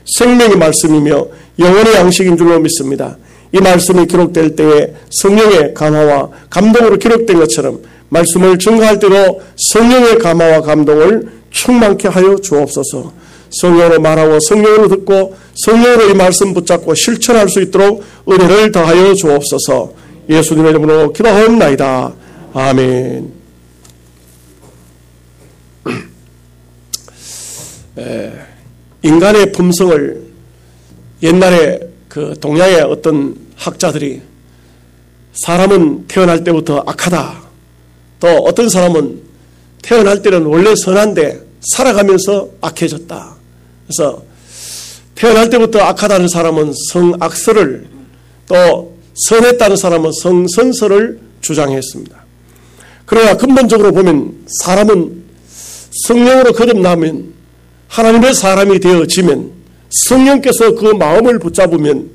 생명의 말씀이며 영혼의 양식인 줄로 믿습니다. 이 말씀이 기록될 때에 성령의 감화와 감동으로 기록된 것처럼 말씀을 증거할 때도 성령의 감화와 감동을 충만케 하여 주옵소서. 성령으로 말하고 성령으로 듣고 성령으로 이 말씀 붙잡고 실천할 수 있도록 은혜를 더하여 주옵소서. 예수님의 이름으로 기도하옵나이다. 아멘. 인간의 품성을 옛날에 그 동양의 어떤 학자들이 사람은 태어날 때부터 악하다. 또 어떤 사람은 태어날 때는 원래 선한데 살아가면서 악해졌다. 그래서 태어날 때부터 악하다는 사람은 성악설을, 또 선했다는 사람은 성선설을 주장했습니다. 그러나 근본적으로 보면 사람은 성령으로 거듭나면 하나님의 사람이 되어지면 성령께서 그 마음을 붙잡으면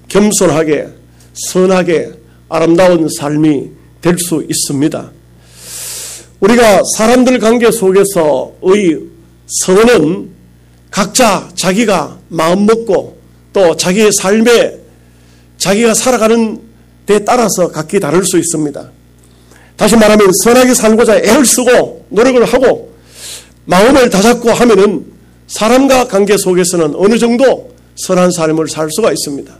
겸손하게 선하게 아름다운 삶이 될 수 있습니다. 우리가 사람들 관계 속에서의 선은 각자 자기가 마음먹고 또 자기의 삶에 자기가 살아가는 데 따라서 각기 다를 수 있습니다. 다시 말하면 선하게 살고자 애를 쓰고 노력을 하고 마음을 다잡고 하면은 사람과 관계 속에서는 어느 정도 선한 삶을 살 수가 있습니다.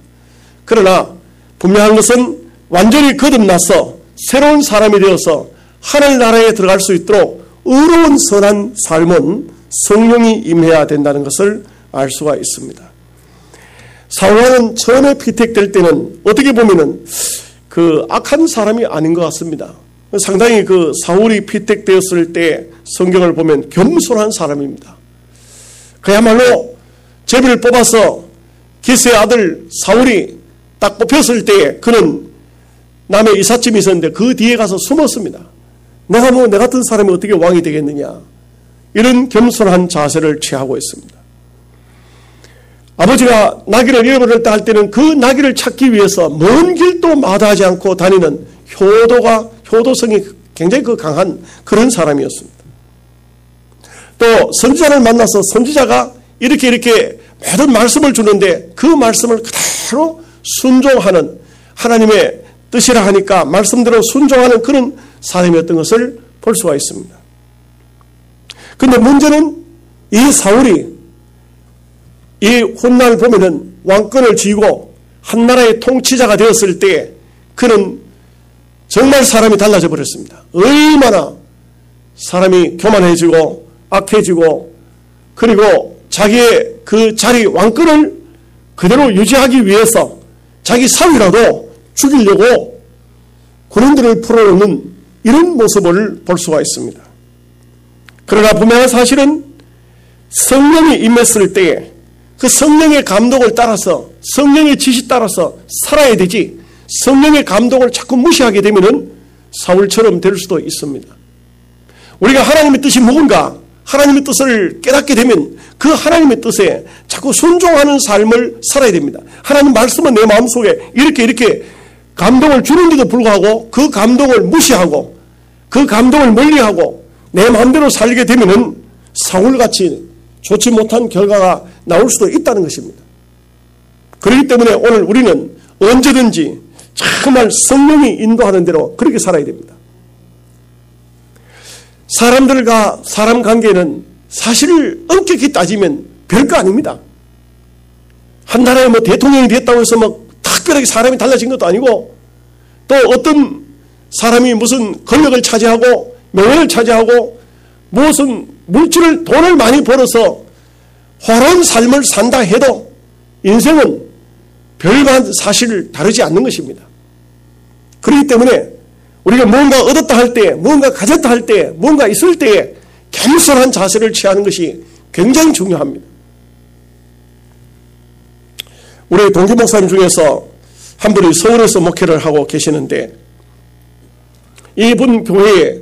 그러나 분명한 것은 완전히 거듭나서 새로운 사람이 되어서 하늘나라에 들어갈 수 있도록 의로운 선한 삶은 성령이 임해야 된다는 것을 알 수가 있습니다. 사울은 처음에 피택될 때는 어떻게 보면은 그 악한 사람이 아닌 것 같습니다. 상당히 그 사울이 피택되었을 때 성경을 보면 겸손한 사람입니다. 그야말로 제비를 뽑아서 기스의 아들 사울이 딱 뽑혔을 때 그는 남의 이삿짐이 있었는데 그 뒤에 가서 숨었습니다. 내가 내 같은 사람이 어떻게 왕이 되겠느냐. 이런 겸손한 자세를 취하고 있습니다. 아버지가 나귀를 잃어버렸다 할 때는 그 나귀를 찾기 위해서 먼 길도 마다하지 않고 다니는 효도성이 굉장히 강한 그런 사람이었습니다. 또 선지자를 만나서 선지자가 이렇게 모든 말씀을 주는데 그 말씀을 그대로 순종하는 하나님의 뜻이라 하니까 말씀대로 순종하는 그런 사람이었던 것을 볼 수가 있습니다. 그런데 문제는 이 사울이 이 훗날 보면은 왕권을 쥐고 한 나라의 통치자가 되었을 때 그는 정말 사람이 달라져 버렸습니다. 얼마나 사람이 교만해지고 악해지고 그리고 자기의 그 자리 왕권을 그대로 유지하기 위해서 자기 사위라도 죽이려고 군인들을 풀어놓는 이런 모습을 볼 수가 있습니다. 그러나 분명한 사실은 성령이 임했을 때에 그 성령의 감동을 따라서 성령의 지시 따라서 살아야 되지 성령의 감동을 자꾸 무시하게 되면은 사울처럼 될 수도 있습니다. 우리가 하나님의 뜻이 뭔가 하나님의 뜻을 깨닫게 되면 그 하나님의 뜻에 자꾸 순종하는 삶을 살아야 됩니다. 하나님 말씀은 내 마음속에 이렇게 감동을 주는데도 불구하고 그 감동을 무시하고 그 감동을 멀리하고 내 마음대로 살게 되면은 사울같이 좋지 못한 결과가 나올 수도 있다는 것입니다. 그렇기 때문에 오늘 우리는 언제든지 정말 성령이 인도하는 대로 그렇게 살아야 됩니다. 사람들과 사람 관계는 사실 엄격히 따지면 별거 아닙니다. 한 나라에 대통령이 됐다고 해서 특별하게 사람이 달라진 것도 아니고 또 어떤 사람이 무슨 권력을 차지하고 명예를 차지하고 무슨 돈을 많이 벌어서 화려한 삶을 산다 해도 인생은 별반 사실 다르지 않는 것입니다. 그렇기 때문에 우리가 뭔가 얻었다 할 때, 뭔가 가졌다 할 때, 뭔가 있을 때에 겸손한 자세를 취하는 것이 굉장히 중요합니다. 우리 동기 목사님 중에서 한 분이 서울에서 목회를 하고 계시는데 이분 교회에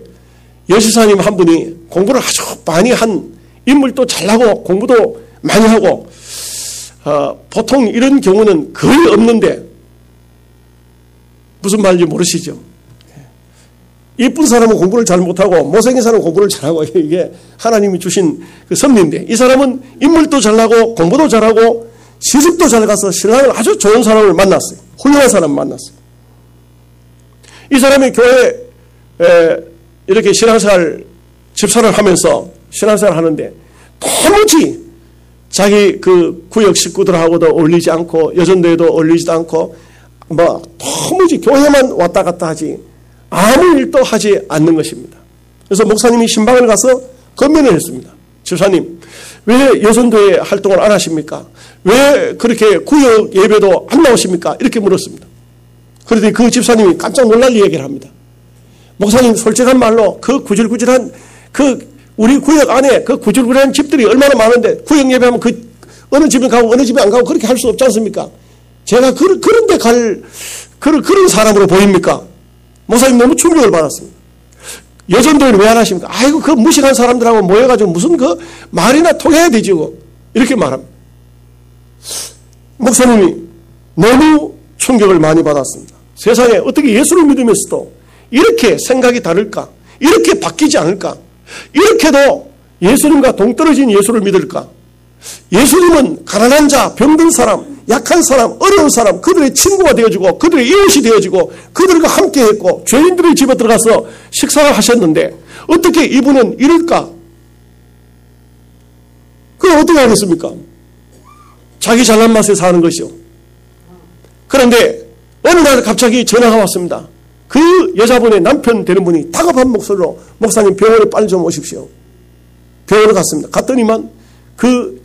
여시사님 한 분이 공부를 아주 많이 한 인물도 잘나고 공부도 많이 하고 보통 이런 경우는 거의 없는데 무슨 말인지 모르시죠? 이쁜 사람은 공부를 잘 못하고 못생긴 사람은 공부를 잘하고 이게 하나님이 주신 그 섭리인데 이 사람은 인물도 잘나고 공부도 잘하고 시집도 잘 가서 신랑을 아주 좋은 사람을 만났어요. 훌륭한 사람을 만났어요. 이 사람이 교회에 이렇게 신앙생활, 집사를 하면서 신앙생활을 하는데 도무지 자기 그 구역 식구들하고도 어울리지 않고 여전도에도 어울리지도 않고 도무지 교회만 왔다 갔다 하지 아무 일도 하지 않는 것입니다. 그래서 목사님이 신방을 가서 건면을 했습니다. 집사님, 왜 여전도에 활동을 안 하십니까? 왜 그렇게 구역 예배도 안 나오십니까? 이렇게 물었습니다. 그런데 그 집사님이 깜짝 놀랄 얘기를 합니다. 목사님, 솔직한 말로 그 구질구질한 우리 구역 안에 그 구질구질한 집들이 얼마나 많은데 구역 예배하면 그 어느 집에 가고 어느 집에 안 가고 그렇게 할 수 없지 않습니까? 제가 그런데 그런 사람으로 보입니까? 목사님 너무 충격을 받았습니다. 여전도에는 왜 안 하십니까? 아이고, 그 무식한 사람들하고 모여가지고 무슨 그 말이나 통해야 되죠. 이렇게 말합니다. 목사님이 너무 충격을 많이 받았습니다. 세상에 어떻게 예수를 믿으면서도 이렇게 생각이 다를까? 이렇게 바뀌지 않을까? 이렇게도 예수님과 동떨어진 예수를 믿을까? 예수님은 가난한 자, 병든 사람, 약한 사람, 어려운 사람, 그들의 친구가 되어지고 그들의 이웃이 되어지고 그들과 함께 했고 죄인들의 집에 들어가서 식사를 하셨는데 어떻게 이분은 이럴까? 그럼 어떻게 하겠습니까? 자기 잘난 맛에 사는 것이요. 그런데 어느 날 갑자기 전화가 왔습니다. 그 여자분의 남편 되는 분이 다급한 목소리로 목사님 병원에 빨리 좀 오십시오. 병원에 갔습니다. 갔더니만 그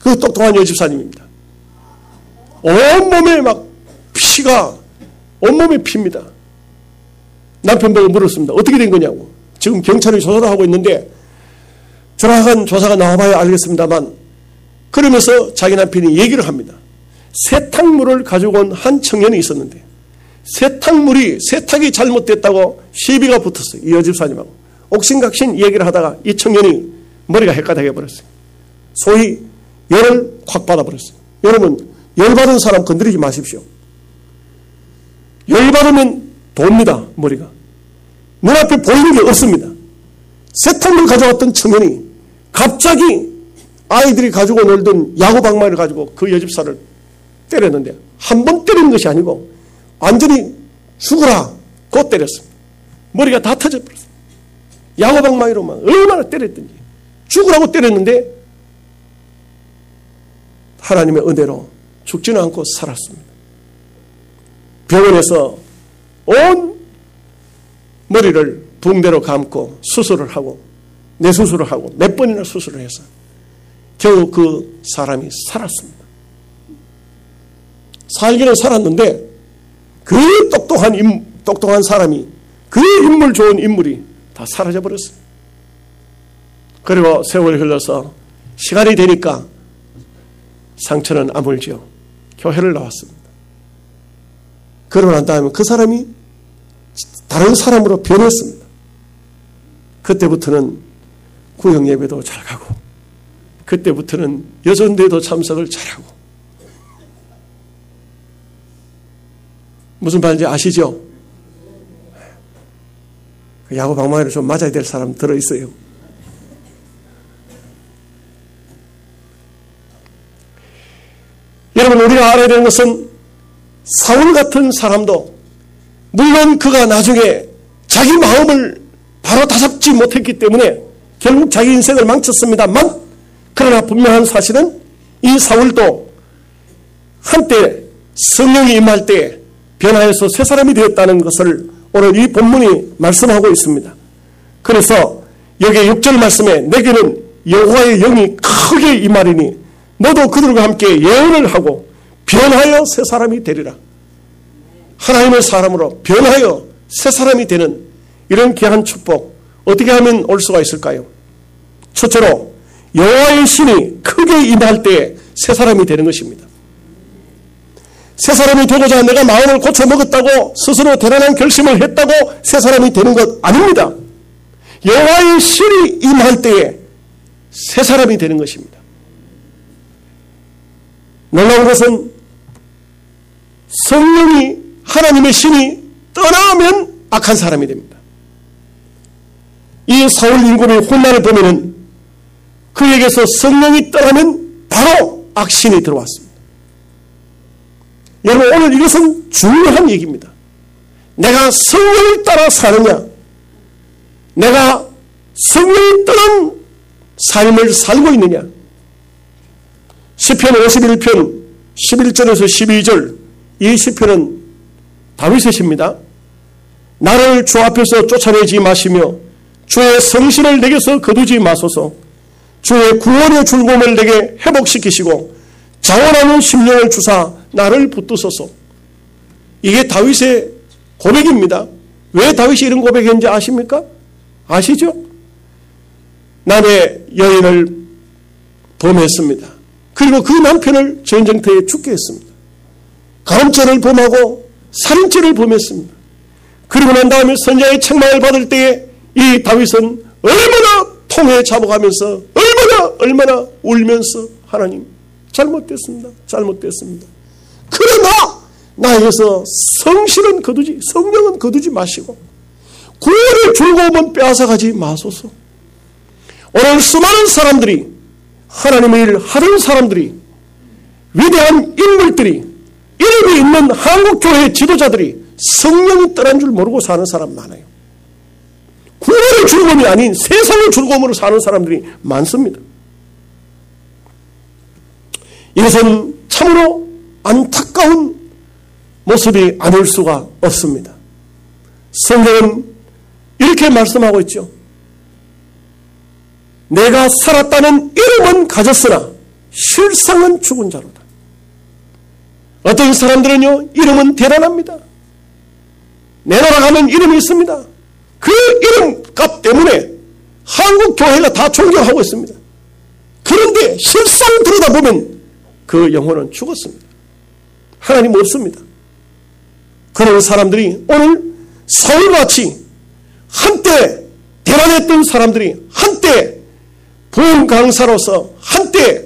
똑똑한 여집사님입니다. 온몸에 막 피가 온몸에 피입니다. 남편 보고 물었습니다. 어떻게 된 거냐고. 지금 경찰이 조사를 하고 있는데 정확한 조사가 나와봐야 알겠습니다만 그러면서 자기 남편이 얘기를 합니다. 세탁물을 가지고 온 한 청년이 있었는데 세탁이 잘못됐다고 시비가 붙었어요. 이 여집사님하고 옥신각신 얘기를 하다가 이 청년이 머리가 헷가닥해 버렸어요. 소위 열을 확 받아버렸어요. 여러분, 열받은 사람 건드리지 마십시오. 열받으면 돕니다. 머리가. 눈앞에 보이는 게 없습니다. 세탁물 가져왔던 청년이 갑자기 아이들이 가지고 놀던 야구방망이를 가지고 그 여집사를 때렸는데 한 번 때리는 것이 아니고 완전히 죽어라 고 때렸습니다. 머리가 다 터져버렸어요. 야구방망이로만 얼마나 때렸든지 죽으라고 때렸는데 하나님의 은혜로 죽지는 않고 살았습니다. 병원에서 온 머리를 붕대로 감고 수술을 하고 뇌수술을 하고 몇 번이나 수술을 해서 겨우 그 사람이 살았습니다. 살기는 살았는데 그 똑똑한 사람이 그 인물 좋은 인물이 다 사라져버렸어요. 그리고 세월이 흘러서 시간이 되니까 상처는 아물지요. 교회를 나왔습니다. 그러고 난 다음에 그 사람이 다른 사람으로 변했습니다. 그때부터는 구역 예배도 잘 가고 그때부터는 여전대도 참석을 잘하고 무슨 말인지 아시죠? 야구 방망이를 좀 맞아야 될 사람 들어있어요. 여러분, 우리가 알아야 되는 것은 사울 같은 사람도 물론 그가 나중에 자기 마음을 바로 다잡지 못했기 때문에 결국 자기 인생을 망쳤습니다만 그러나 분명한 사실은 이 사울도 한때 성령이 임할 때 변화해서 새 사람이 되었다는 것을 오늘 이 본문이 말씀하고 있습니다. 그래서 여기 6절 말씀에 내게는 여호와의 영이 크게 임하리니 너도 그들과 함께 예언을 하고 변하여 새 사람이 되리라. 하나님의 사람으로 변하여 새 사람이 되는 이런 귀한 축복 어떻게 하면 올 수가 있을까요? 첫째로 여호와의 신이 크게 임할 때 새 사람이 되는 것입니다. 새 사람이 되고자 내가 마음을 고쳐먹었다고 스스로 대단한 결심을 했다고 새 사람이 되는 것 아닙니다. 여호와의 신이 임할 때에 새 사람이 되는 것입니다. 놀라운 것은 성령이 하나님의 신이 떠나면 악한 사람이 됩니다. 이 사울 임금의 혼란을 보면은 그에게서 성령이 떠나면 바로 악신이 들어왔습니다. 여러분, 오늘 이것은 중요한 얘기입니다. 내가 성령을 따라 사느냐, 내가 성령을 떠난 삶을 살고 있느냐. 시편 51편 11절에서 12절, 이 시편은 다윗의 시입니다. 나를 주 앞에서 쫓아내지 마시며 주의 성실을 내게서 거두지 마소서. 주의 구원의 즐거움을 내게 회복시키시고 자원하는 심령을 주사 나를 붙드소서. 이게 다윗의 고백입니다. 왜 다윗이 이런 고백했는지 아십니까? 아시죠? 남의 여인을 범했습니다. 그리고 그 남편을 전쟁터에 죽게 했습니다. 가늠죄를 범하고 살인죄를 범했습니다. 그리고 난 다음에 선자의 책망을 받을 때에 이 다윗은 얼마나 통에 잡아가면서 얼마나 울면서 하나님 잘못됐습니다. 그러나 나에게서 성실은 거두지, 성령은 거두지 마시고 구원의 즐거움은 빼앗아가지 마소서. 오늘 수많은 사람들이, 하나님의 일을 하던 사람들이, 위대한 인물들이, 이름이 있는 한국교회 지도자들이 성령이 떠난 줄 모르고 사는 사람 많아요. 구원의 즐거움이 아닌 세상의 즐거움으로 사는 사람들이 많습니다. 이것은 참으로 안타까운 모습이 아닐 수가 없습니다. 성경은 이렇게 말씀하고 있죠. 내가 살았다는 이름은 가졌으나 실상은 죽은 자로다. 어떤 사람들은요, 이름은 대단합니다. 내 나라 가면 이름이 있습니다. 그 이름값 때문에 한국 교회가 다 존경하고 있습니다. 그런데 실상 들여다보면 그 영혼은 죽었습니다. 하나님 없습니다. 그런 사람들이 오늘 서울같이 한때 대단했던 사람들이, 한때 부흥 강사로서, 한때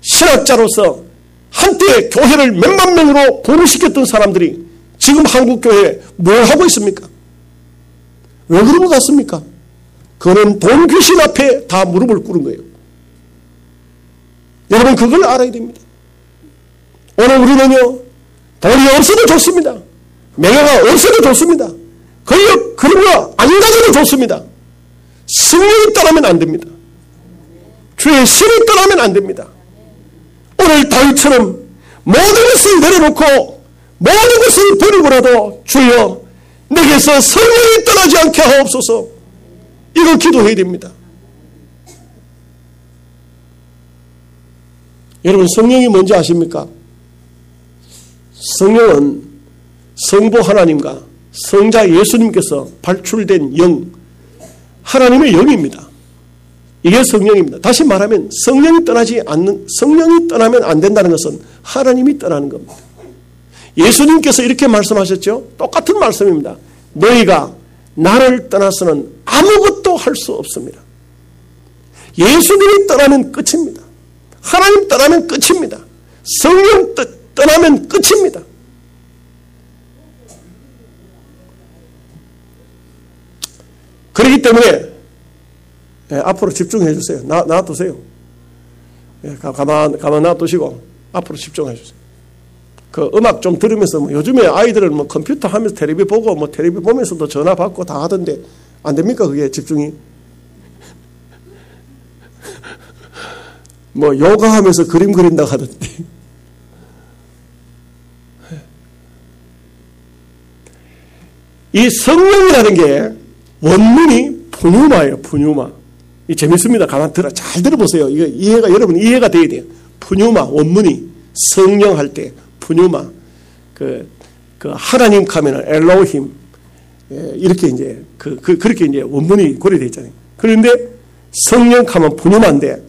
신학자로서, 한때 교회를 몇만 명으로 부흥시켰던 사람들이 지금 한국교회에 뭘 하고 있습니까? 왜 그런 것 같습니까? 그는 돈 귀신 앞에 다 무릎을 꿇은 거예요. 여러분, 그걸 알아야 됩니다. 오늘 우리는요, 돈이 없어도 좋습니다. 명예가 없어도 좋습니다. 권력, 그런 거 안 가져도 좋습니다. 성령이 떠나면 안 됩니다. 주의 신이 떠나면 안 됩니다. 오늘 다윗처럼 모든 것을 내려놓고 모든 것을 버리고라도 주여 내게서 성령이 떠나지 않게 하옵소서, 이거 기도해야 됩니다. 여러분, 성령이 뭔지 아십니까? 성령은 성부 하나님과 성자 예수님께서 발출된 영, 하나님의 영입니다. 이게 성령입니다. 다시 말하면 성령이 떠나면 안 된다는 것은 하나님이 떠나는 겁니다. 예수님께서 이렇게 말씀하셨죠. 똑같은 말씀입니다. 너희가 나를 떠나서는 아무것도 할 수 없습니다. 예수님이 떠나면 끝입니다. 하나님 떠나면 끝입니다. 성령 떠나면 끝입니다. 그렇기 때문에 앞으로 집중해 주세요. 놔두세요. 가만 놔두시고 앞으로 집중해 주세요. 그 음악 좀 들으면서 요즘에 아이들은 컴퓨터 하면서 텔레비 보고 텔레비 보면서도 전화 받고 다 하던데 안 됩니까? 그게 집중이? 요가하면서 그림 그린다고 하던데. 이 성령이라는 게 원문이 푸뉴마예요. 푸뉴마. 이 재밌습니다. 잘 들어보세요. 이거 여러분 이해가 돼야 돼요. 푸뉴마 원문이 성령 할 때 푸뉴마 그 하나님 하면은 엘로힘 이렇게 이제 그렇게 이제 원문이 고려되어 있잖아요. 그런데 성령 하면 푸뉴마인데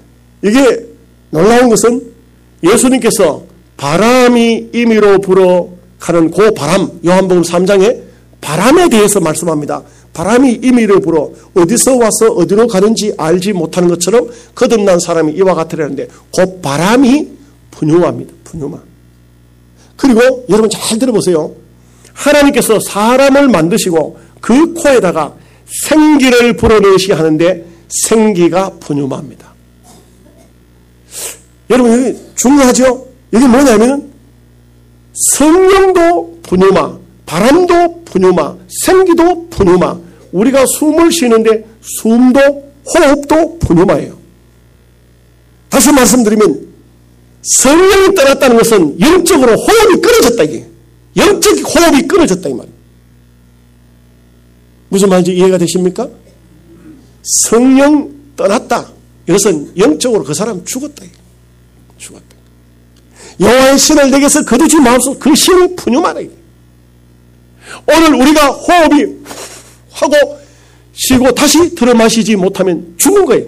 이게 놀라운 것은 예수님께서 바람이 임의로 불어 가는 그 바람, 요한복음 3장에 바람에 대해서 말씀합니다. 바람이 임의로 불어 어디서 와서 어디로 가는지 알지 못하는 것처럼 거듭난 사람이 이와 같으라는데 그 바람이 푸뉴마입니다. 푸뉴마. 그리고 여러분 잘 들어보세요. 하나님께서 사람을 만드시고 그 코에다가 생기를 불어넣으시 하는데 생기가 푸뉴마입니다. 여러분, 여기 중요하죠? 여기 뭐냐면 성령도 푸뉴마, 바람도 푸뉴마, 생기도 푸뉴마. 우리가 숨을 쉬는데 숨도 호흡도 푸뉴마예요. 다시 말씀드리면 성령이 떠났다는 것은 영적으로 호흡이 끊어졌다, 이게. 영적 호흡이 끊어졌다, 이 말이에요. 무슨 말인지 이해가 되십니까? 성령 떠났다. 이것은 영적으로 그 사람 죽었다. 죽었다. 여호와의 신을 내게서 거두지 마옵소서. 그 신이 푸뉴마다. 오늘 우리가 호흡이 하고 쉬고 다시 들어 마시지 못하면 죽은 거예요.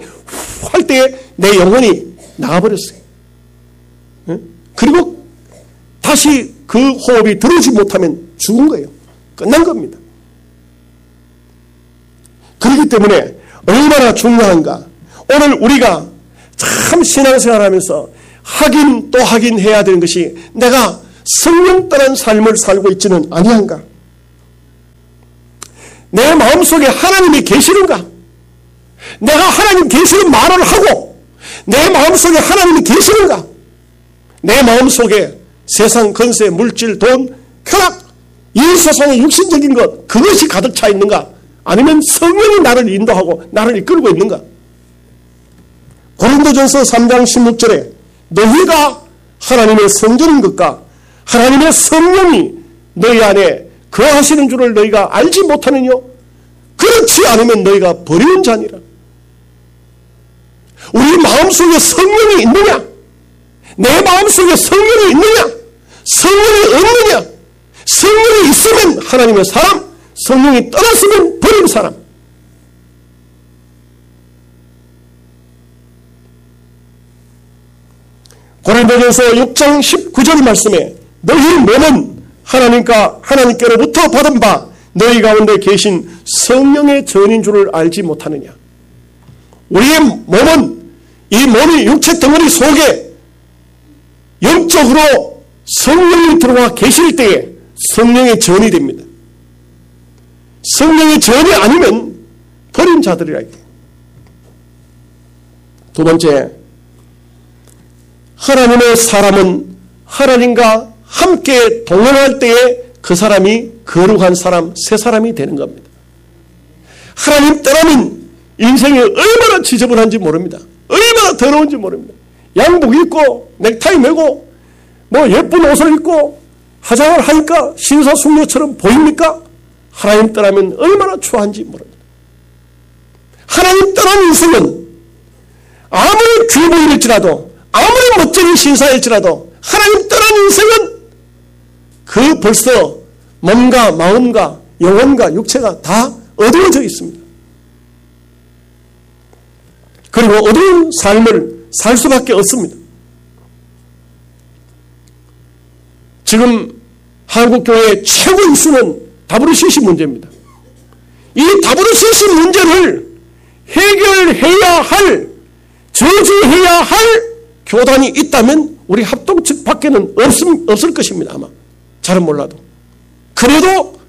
할 때에 내 영혼이 나가버렸어요. 그리고 다시 그 호흡이 들어오지 못하면 죽은 거예요. 끝난 겁니다. 그렇기 때문에 얼마나 중요한가. 오늘 우리가 참 신앙생활하면서 하긴 또 하긴 해야 되는 것이 내가 성령 떠난 삶을 살고 있지는 아니한가. 내 마음속에 하나님이 계시는가. 내가 하나님 계시는 말을 하고 내 마음속에 하나님이 계시는가. 내 마음속에 세상 권세, 물질, 돈, 쾌락, 이 세상의 육신적인 것, 그것이 가득 차 있는가. 아니면 성령이 나를 인도하고 나를 이끌고 있는가. 고린도전서 3장 16절에 너희가 하나님의 성전인 것과 하나님의 성령이 너희 안에 거하시는 줄을 너희가 알지 못하느냐. 그렇지 않으면 너희가 버리는 자니라. 우리 마음속에 성령이 있느냐? 내 마음속에 성령이 있느냐? 성령이 없느냐? 성령이 있으면 하나님의 사람, 성령이 떠났으면 버린 사람. 고린도전서 6장 19절 말씀에 너희 몸은 하나님께로부터 받은 바 너희 가운데 계신 성령의 전인 줄을 알지 못하느냐. 우리의 몸은 이 몸이 육체 덩어리 속에 영적으로 성령이 들어와 계실 때에 성령의 전이 됩니다. 성령의 전이 아니면 버린 자들이라. 두 번째, 하나님의 사람은 하나님과 함께 동행할 때에 그 사람이 거룩한 사람, 새 사람이 되는 겁니다. 하나님 떠나면 인생이 얼마나 지저분한지 모릅니다. 얼마나 더러운지 모릅니다. 양복 입고 넥타이 메고 뭐 예쁜 옷을 입고 화장을 하니까 신사숙녀처럼 보입니까? 하나님 떠나면 얼마나 추한지 모릅니다. 하나님 떠난 인생은 아무리 귀 보일지라도 아무리 멋진 신사일지라도 하나님 떠난 인생은 그 벌써 몸과 마음과 영혼과 육체가 다 어두워져 있습니다. 그리고 어두운 삶을 살 수밖에 없습니다. 지금 한국교회의 최고 이슈는 WCC 문제입니다. 이 WCC 문제를 해결해야 할, 저지해야 할 교단이 있다면 우리 합동 측 밖에는 없을 것입니다. 아마 잘은 몰라도. 그래도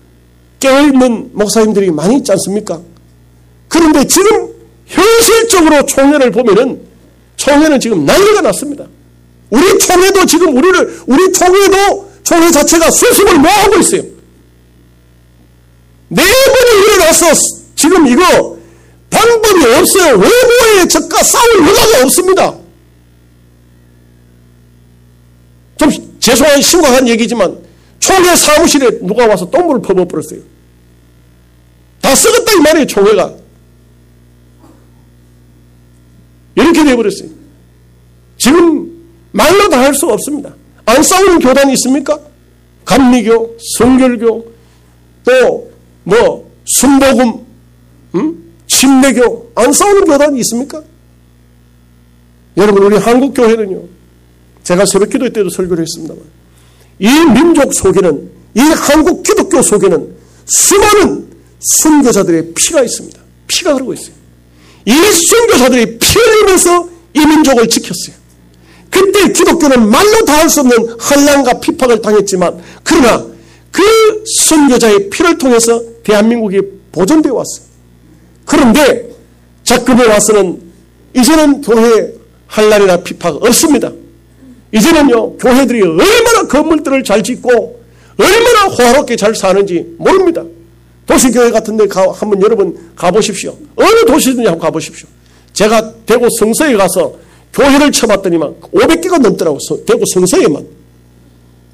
깨어있는 목사님들이 많이 있지 않습니까? 그런데 지금 현실적으로 총회를 보면은 총회는 지금 난리가 났습니다. 우리 총회도 지금 우리 총회도 총회 자체가 수습을 못하고 있어요. 네 번이 일어나서 지금 이거 방법이 없어요. 외부의 적과 싸울 여가가 없습니다. 좀 죄송한 심각한 얘기지만 총회 사무실에 누가 와서 똥물을 퍼부어버렸어요. 다 썩었다 이 말이에요. 총회가. 이렇게 돼버렸어요. 지금 말로 다 할 수가 없습니다. 안 싸우는 교단이 있습니까? 감리교, 성결교, 또 뭐 순복음, 침례교, 안 싸우는 교단이 있습니까? 여러분, 우리 한국교회는요, 제가 새벽 기도 때도 설교를 했습니다만, 이 민족 속에는, 이 한국 기독교 속에는 수많은 순교자들의 피가 있습니다. 피가 흐르고 있어요. 이 순교자들이 피 흘리면서 이 민족을 지켰어요. 그때 기독교는 말로 다 할 수 없는 환난과 핍박을 당했지만, 그러나 그 순교자의 피를 통해서 대한민국이 보존되어 왔어요. 그런데 작금에 와서는 이제는 교회 한란이나 핍박 없습니다. 이제는요, 교회들이 얼마나 건물들을 잘 짓고 얼마나 호화롭게 잘 사는지 모릅니다. 도시교회 같은 데 한번 여러분 가보십시오. 어느 도시든지 한번 가보십시오. 제가 대구 성서에 가서 교회를 쳐봤더니만 500개가 넘더라고요. 대구 성서에만.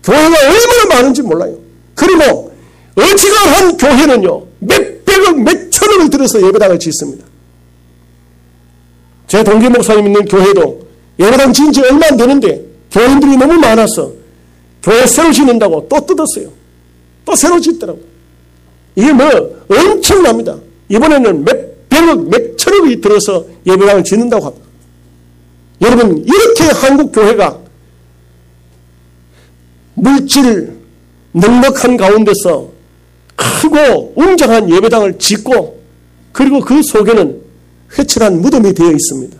교회가 얼마나 많은지 몰라요. 그리고 어지간한 교회는요, 몇백억, 몇천억을 들여서 예배당을 짓습니다. 제 동기 목사님 있는 교회도 예배당 지은 지 얼마 안 되는데 교인들이 너무 많아서 교회 새로 짓는다고 또 뜯었어요. 또 새로 짓더라고요. 이게 뭐 엄청납니다. 이번에는 몇백억, 몇천억이 들어서 예배당을 짓는다고 합니다. 여러분, 이렇게 한국 교회가 물질 넉넉한 가운데서 크고 웅장한 예배당을 짓고 그리고 그 속에는 회칠한 무덤이 되어 있습니다.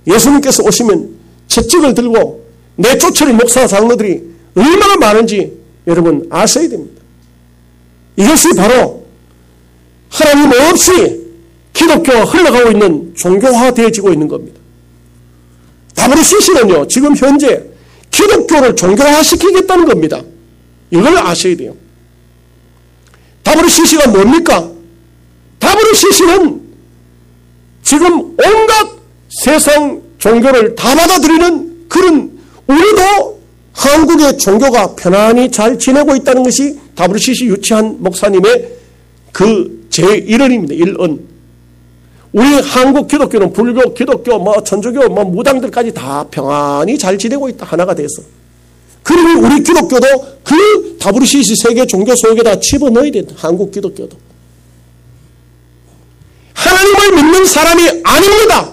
예수님께서 오시면 채찍을 들고 내쫓을 목사 장로들이 얼마나 많은지 여러분 아셔야 됩니다. 이것이 바로 하나님 없이 기독교가 흘러가고 있는 종교화되어지고 있는 겁니다. WCC는요, 지금 현재 기독교를 종교화시키겠다는 겁니다. 이걸 아셔야 돼요. WCC가 뭡니까? WCC는 지금 온갖 세상 종교를 다 받아들이는 그런, 우리도 한국의 종교가 편안히 잘 지내고 있다는 것이 WCC 유치한 목사님의 그 제1언입니다. 1언. 우리 한국 기독교는 불교, 기독교, 천주교, 무당들까지 다 평안히 잘 지내고 있다. 하나가 돼서. 그리고 우리 기독교도 그 WCC 세계 종교 속에다 집어넣어야 된다. 한국 기독교도. 하나님을 믿는 사람이 아닙니다.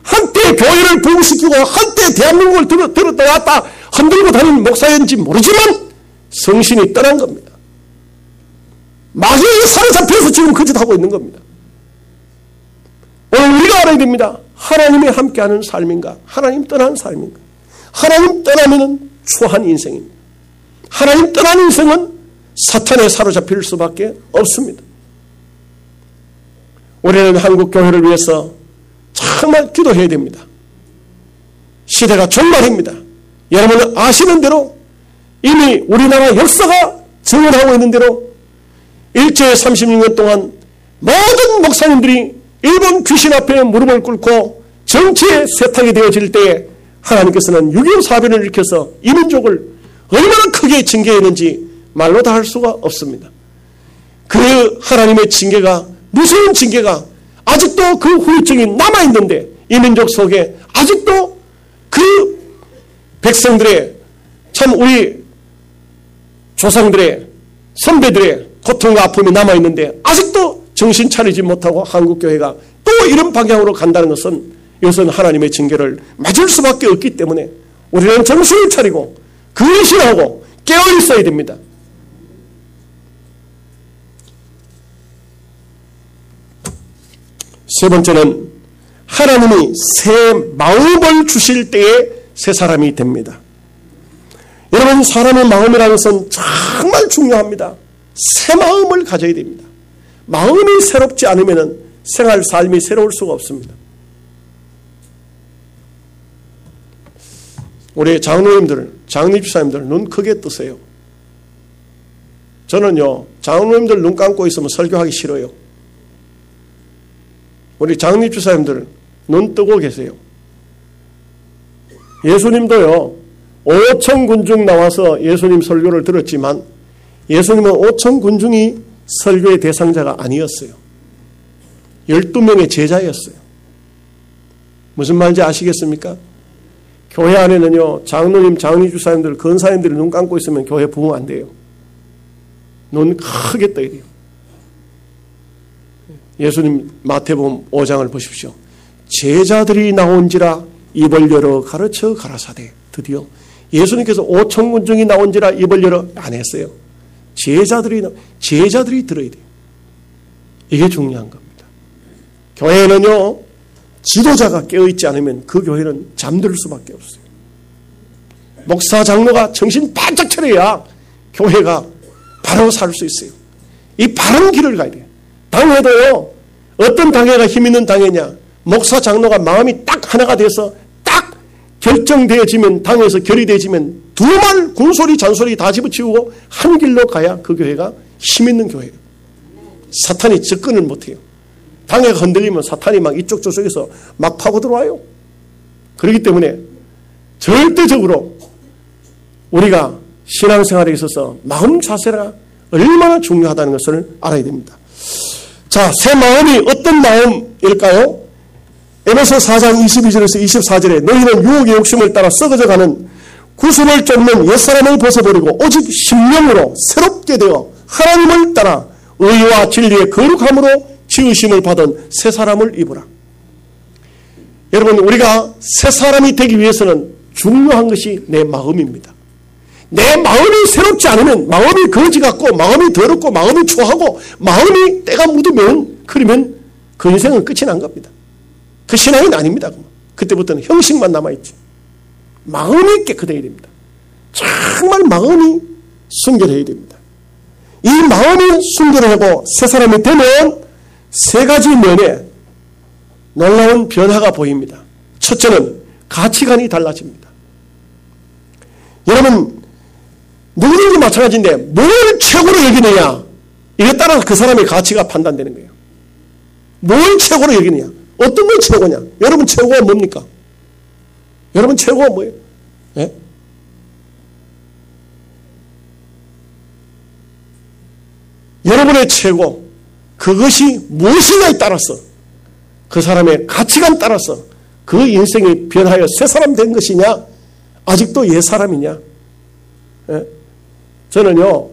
한때 교회를 부흥시키고 한때 대한민국을 들었다 놨다 흔들고 다니는 목사였는지 모르지만 성신이 떠난 겁니다. 마귀에 사로잡혀서 지금 그 짓 하고 있는 겁니다. 오늘 우리가 알아야 됩니다. 하나님이 함께하는 삶인가? 하나님 떠난 삶인가? 하나님 떠나면은 추한 인생입니다. 하나님 떠난 인생은 사탄에 사로잡힐 수밖에 없습니다. 우리는 한국 교회를 위해서 정말 기도해야 됩니다. 시대가 종말입니다. 여러분 아시는 대로 이미 우리나라 역사가 증언하고 있는 대로 일제 36년 동안 모든 목사님들이 일본 귀신 앞에 무릎을 꿇고 정치에 세탁이 되어질 때에 하나님께서는 6.25 사변을 일으켜서 이 민족을 얼마나 크게 징계했는지 말로 다 할 수가 없습니다. 그 하나님의 징계가, 무서운 징계가 아직도 그 후유증이 남아있는데 이 민족 속에 아직도 그 백성들의, 참 우리 조상들의, 선배들의 고통과 아픔이 남아있는데 아직도 정신 차리지 못하고 한국교회가 또 이런 방향으로 간다는 것은 이것은 하나님의 징계를 맞을 수밖에 없기 때문에 우리는 정신을 차리고 근신하고 깨어 있어야 됩니다. 세 번째는 하나님이 새 마음을 주실 때에 새 사람이 됩니다. 여러분, 사람의 마음이라는 것은 정말 중요합니다. 새 마음을 가져야 됩니다. 마음이 새롭지 않으면 생활 삶이 새로울 수가 없습니다. 우리 장로님들, 장립사님들 눈 크게 뜨세요. 저는요, 장로님들 눈 감고 있으면 설교하기 싫어요. 우리 장립주사님들 눈 뜨고 계세요. 예수님도요, 5천 군중 나와서 예수님 설교를 들었지만 예수님은 5천 군중이 설교의 대상자가 아니었어요. 12명의 제자였어요. 무슨 말인지 아시겠습니까? 교회 안에는요, 장로님, 장립주사님들, 권사님들이 눈 감고 있으면 교회 부흥 안 돼요. 눈 크게 떠야 돼요. 예수님 마태복음 5장을 보십시오. 제자들이 나온지라 입을 열어 가르쳐 가라사대. 드디어 예수님께서 5천 군중이 나온지라 입을 열어 안 했어요. 제자들이 들어야 돼요. 이게 중요한 겁니다. 교회는요, 지도자가 깨어있지 않으면 그 교회는 잠들 수밖에 없어요. 목사 장로가 정신 바짝 차려야 교회가 바로 살 수 있어요. 이 바른 길을 가야 돼요. 당회도요, 어떤 당회가 힘 있는 당회냐? 목사 장로가 마음이 딱 하나가 돼서 결정되어지면, 당에서 결의되어지면 두말 군소리 잔소리 다 집어치우고 한 길로 가야 그 교회가 힘있는 교회예요. 사탄이 접근을 못해요. 당회가 흔들리면 사탄이 막 이쪽 저쪽에서 막 파고 들어와요. 그렇기 때문에 절대적으로 우리가 신앙생활에 있어서 마음 자세가 얼마나 중요하다는 것을 알아야 됩니다. 자, 새 마음이 어떤 마음일까요? 에베소 4장 22절에서 24절에 너희는 유혹의 욕심을 따라 썩어져가는 구습을 쫓는 옛사람을 벗어버리고 오직 심령으로 새롭게 되어 하나님을 따라 의와 진리의 거룩함으로 지으심을 받은 새 사람을 입으라. 여러분, 우리가 새 사람이 되기 위해서는 중요한 것이 내 마음입니다. 내 마음이 새롭지 않으면 마음이 거지 같고 마음이 더럽고 마음이 추하고 마음이 때가 묻으면 그러면 그 인생은 끝이 난 겁니다. 그 신앙은 아닙니다. 그때부터는 형식만 남아있지. 마음이 깨끗해야 됩니다. 정말 마음이 순결해야 됩니다. 이 마음이 순결하고 새 사람이 되면 세 가지 면에 놀라운 변화가 보입니다. 첫째는 가치관이 달라집니다. 여러분, 누구든지 마찬가지인데 뭘 최고로 여기느냐, 이에 따라 그 사람의 가치가 판단되는 거예요. 뭘 최고로 여기느냐, 어떤 걸 최고냐. 여러분 최고가 뭡니까? 여러분 최고가 뭐예요? 예? 여러분의 최고, 그것이 무엇이냐에 따라서 그 사람의 가치관에 따라서 그 인생이 변하여 새 사람 된 것이냐, 아직도 옛 사람이냐. 예? 저는요,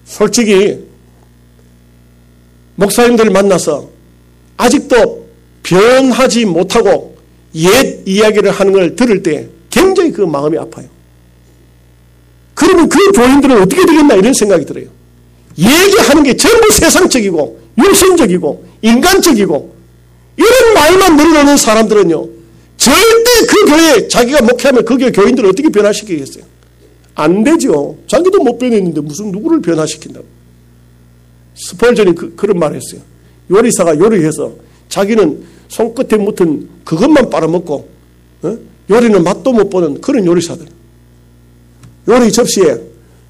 솔직히 목사님들을 만나서 아직도 변하지 못하고 옛 이야기를 하는 걸 들을 때 굉장히 그 마음이 아파요. 그러면 그 교인들은 어떻게 되겠나 이런 생각이 들어요. 얘기하는 게 전부 세상적이고 육신적이고 인간적이고 이런 말만 늘어놓는 사람들은요, 절대 그 교회 자기가 목회하면 그 교회 교인들을 어떻게 변화시키겠어요? 안 되죠. 자기도 못 변했는데 무슨 누구를 변화시킨다고. 스펄전이 그런 말을 했어요. 요리사가 요리해서 자기는 손끝에 묻은 그것만 빨아먹고 요리는 맛도 못 보는 그런 요리사들. 요리 접시에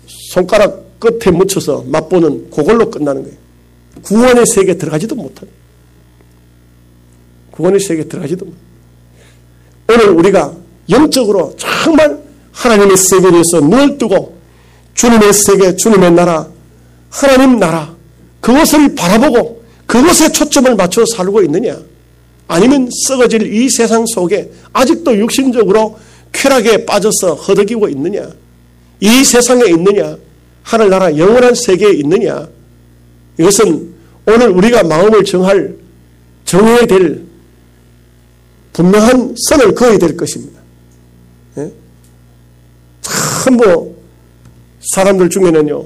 손가락 끝에 묻혀서 맛보는 그걸로 끝나는 거예요. 구원의 세계에 들어가지도 못한. 구원의 세계에 들어가지도 못. 오늘 우리가 영적으로 정말 하나님의 세계에 대해서 눈을 뜨고 주님의 세계, 주님의 나라, 하나님 나라, 그것을 바라보고 그것에 초점을 맞춰 살고 있느냐, 아니면 썩어질 이 세상 속에 아직도 육신적으로 쾌락에 빠져서 허덕이고 있느냐, 이 세상에 있느냐, 하늘나라 영원한 세계에 있느냐. 이것은 오늘 우리가 마음을 정해야 될 분명한 선을 그어야 될 것입니다. 예? 참 사람들 중에는요,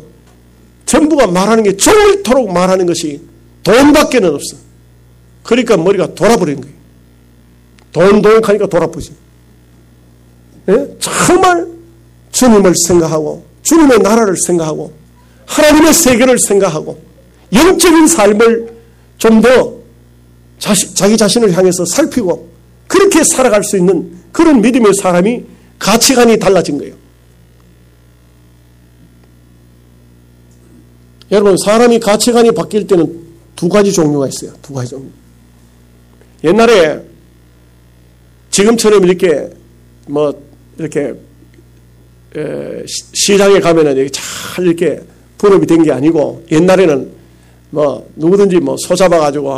전부가 말하는 게 정토록 말하는 것이 돈밖에는 없어. 그러니까 머리가 돌아버리는 거예요. 돈 하니까 돌아보지. 예? 정말 주님을 생각하고 주님의 나라를 생각하고 하나님의 세계를 생각하고 영적인 삶을 좀 더 자기 자신을 향해서 살피고 그렇게 살아갈 수 있는 그런 믿음의 사람이 가치관이 달라진 거예요. 여러분, 사람이 가치관이 바뀔 때는 두 가지 종류가 있어요. 두 가지 종류. 옛날에 지금처럼 이렇게 이렇게 시장에 가면은 잘 이렇게 분업이 된 게 아니고, 옛날에는 누구든지 소 잡아가지고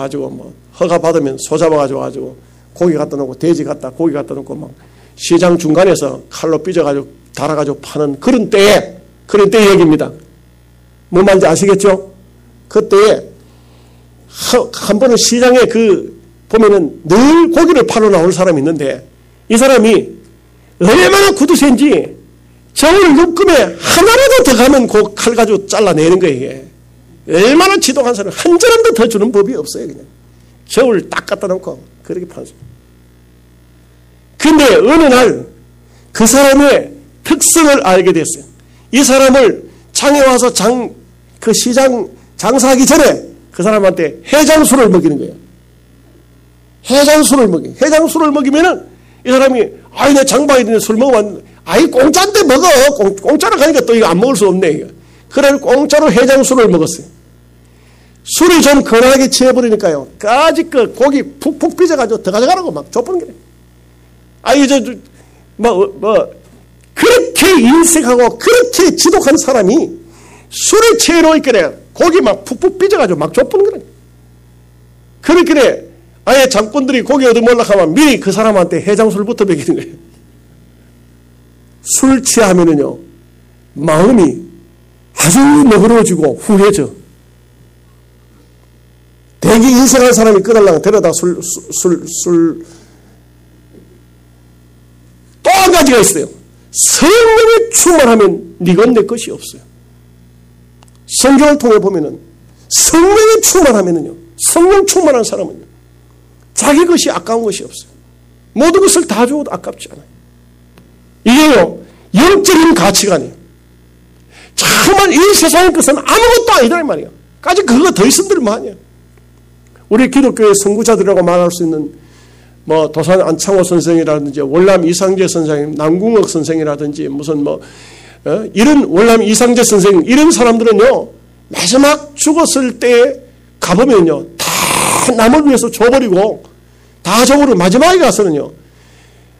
허가 받으면 소 잡아가지고 고기 갖다 놓고 돼지 갖다 고기 갖다 놓고 시장 중간에서 칼로 삐져가지고 달아가지고 파는 그런 때 얘기입니다. 뭐 말인지 아시겠죠? 그때에 한 번은 시장에 보면은 늘 고기를 팔러 나올 사람이 있는데, 이 사람이 얼마나 구두쇠인지 저울 묶음에 하나라도 더 가면 그 칼 가지고 잘라내는 거예요. 이게. 얼마나 지독한 사람, 한 사람도 더 주는 법이 없어요. 그냥 저울 딱 갖다 놓고 그렇게 파는 사람. 근데 어느 날 그 사람의 특성을 알게 됐어요. 이 사람을 장에 와서 그 시장 장사하기 전에 그 사람한테 해장술을 먹이는 거예요. 해장술을 먹이면은 이 사람이 아이, 내 장봐야 술 먹으면, 아이, 공짜인데 먹어. 공짜로 가니까 또 이거 안 먹을 수 없네. 이거. 그래, 공짜로 해장술을 먹었어요. 술이 좀 건하게 취해버리니까요. 까짓 그 고기 푹푹 빚어가지고 더 가져가라고 막 줘보는 거예요. 아이, 그렇게 인색하고 그렇게 지독한 사람이 술에 취해놓으니까 고기 막 푹푹 빚어가지고 막 줘보는 거예요. 그렇게 아예 장꾼들이 고기 얻어 먹으려고 하면 미리 그 사람한테 해장술부터 먹이는 거예요. 술 취하면은요, 마음이 아주 너그러워지고 후해져. 되게 인색한 사람이 끄달라고 데려다 또 한 가지가 있어요. 성령에 충만하면 니건 내 것이 없어요. 성경을 통해 보면은 성령에 충만하면은요, 성령 충만한 사람은요, 자기 것이 아까운 것이 없어요. 모든 것을 다 줘도 아깝지 않아요. 이게요, 영적인 가치관이에요. 정말 이 세상의 것은 아무것도 아니다 이 말이에요. 까짓 그거 더 있으면 뭐하냐. 우리 기독교의 선구자들이라고 말할 수 있는 뭐 도산 안창호 선생이라든지 월남 이상재 선생님, 남궁옥 선생이라든지 무슨 이런 월남 이상재 선생님 이런 사람들은요, 마지막 죽었을 때 가보면요, 다 남을 위해서 줘버리고 다 줘버리고 마지막에 가서는요,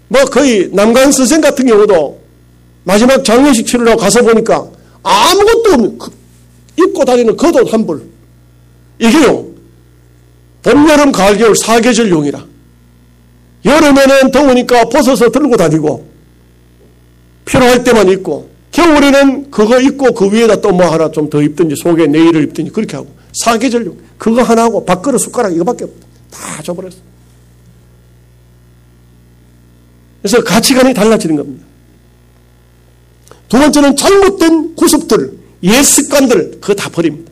뭐 거의 남강 선생 같은 경우도 마지막 장례식 치르러 가서 보니까 아무것도 없는 입고 다니는 겉옷 한 벌, 이게요 봄, 여름, 가을, 겨울 4계절용이라 여름에는 더우니까 벗어서 들고 다니고 필요할 때만 입고, 겨울에는 그거 입고 그 위에다 또 뭐 하나 좀 더 입든지 속에 네일을 입든지 그렇게 하고 4계절용 그거 하나 하고 밥그릇 숟가락 이거밖에 없다. 다 줘버렸어. 그래서 가치관이 달라지는 겁니다. 두 번째는 잘못된 구습들, 옛 습관들 그거 다 버립니다.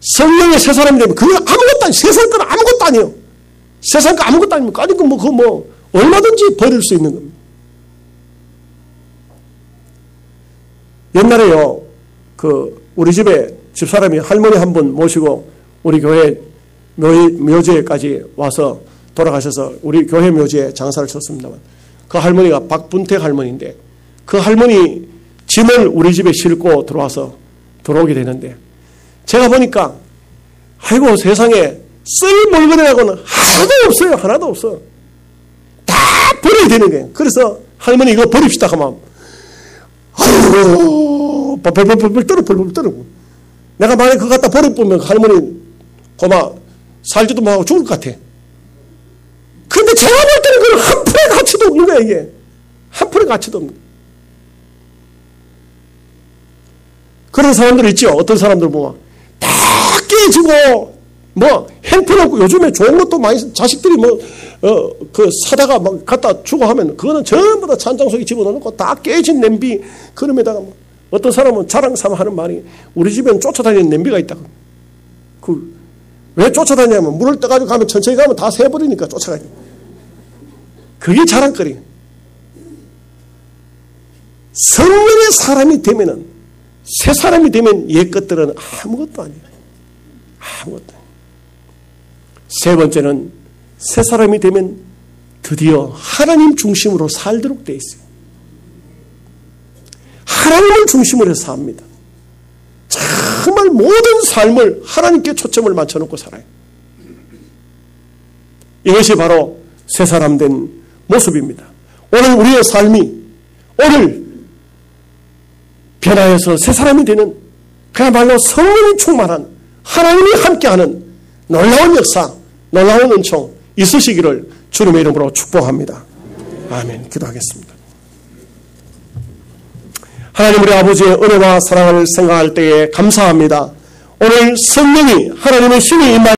성령의 새 사람이 되면 그거 아무것도 아니에요. 세상 건 아무것도 아니에요. 세상 거 아무것도 아닙니까? 아니, 그거 얼마든지 버릴 수 있는 겁니다. 옛날에요, 우리 집에 집사람이 할머니 한 분 모시고 우리 교회 묘지에까지 와서 돌아가셔서 우리 교회 묘지에 장사를 쳤습니다만, 그 할머니가 박분택 할머니인데, 그 할머니 짐을 우리 집에 싣고 들어오게 되는데, 제가 보니까 아이고 세상에 쓸 물건이라고는 하나도 없어요. 하나도 없어. 다 버려야 되는 거예요. 그래서 할머니 이거 버립시다 하면 아이고 벌벌벌 떨어. 내가 만약에 그거 갖다 버려보면 할머니 고마 살지도 못하고 죽을 것 같아. 그런데 제가 볼 때는 그건 한 푼의 가치도 없는 거야. 이게 한 푼의 가치도 없는 거야. 그런 사람들 있죠. 어떤 사람들 보면 다 깨지고 핸폰 없고 요즘에 좋은 것도 많이 자식들이 사다가 막 갖다 주고 하면 그거는 전부 다 찬장 속에 집어넣고 다 깨진 냄비 그럼에다가 어떤 사람은 자랑 삼아 하는 말이 우리 집에는 쫓아다니는 냄비가 있다고. 왜 쫓아다니냐면 물을 떠가지고 가면 천천히 가면 다 새버리니까 쫓아가요. 그게 자랑거리. 성령의 사람이 되면은 새 사람이 되면 옛 것들은 아무것도 아니에요. 아무것도 아니에요. 세 번째는 새 사람이 되면 드디어 하나님 중심으로 살도록 돼 있어요. 하나님을 중심으로 해서 삽니다. 정말 모든 삶을 하나님께 초점을 맞춰놓고 살아요. 이것이 바로 새 사람 된 모습입니다. 오늘 우리의 삶이 오늘 변화해서 새 사람이 되는 그야말로 성령이 충만한 하나님이 함께하는 놀라운 역사, 놀라운 은총 있으시기를 주님의 이름으로 축복합니다. 아멘. 기도하겠습니다. 하나님 우리 아버지의 은혜와 사랑을 생각할 때에 감사합니다. 오늘 성령이 하나님의 신이 임하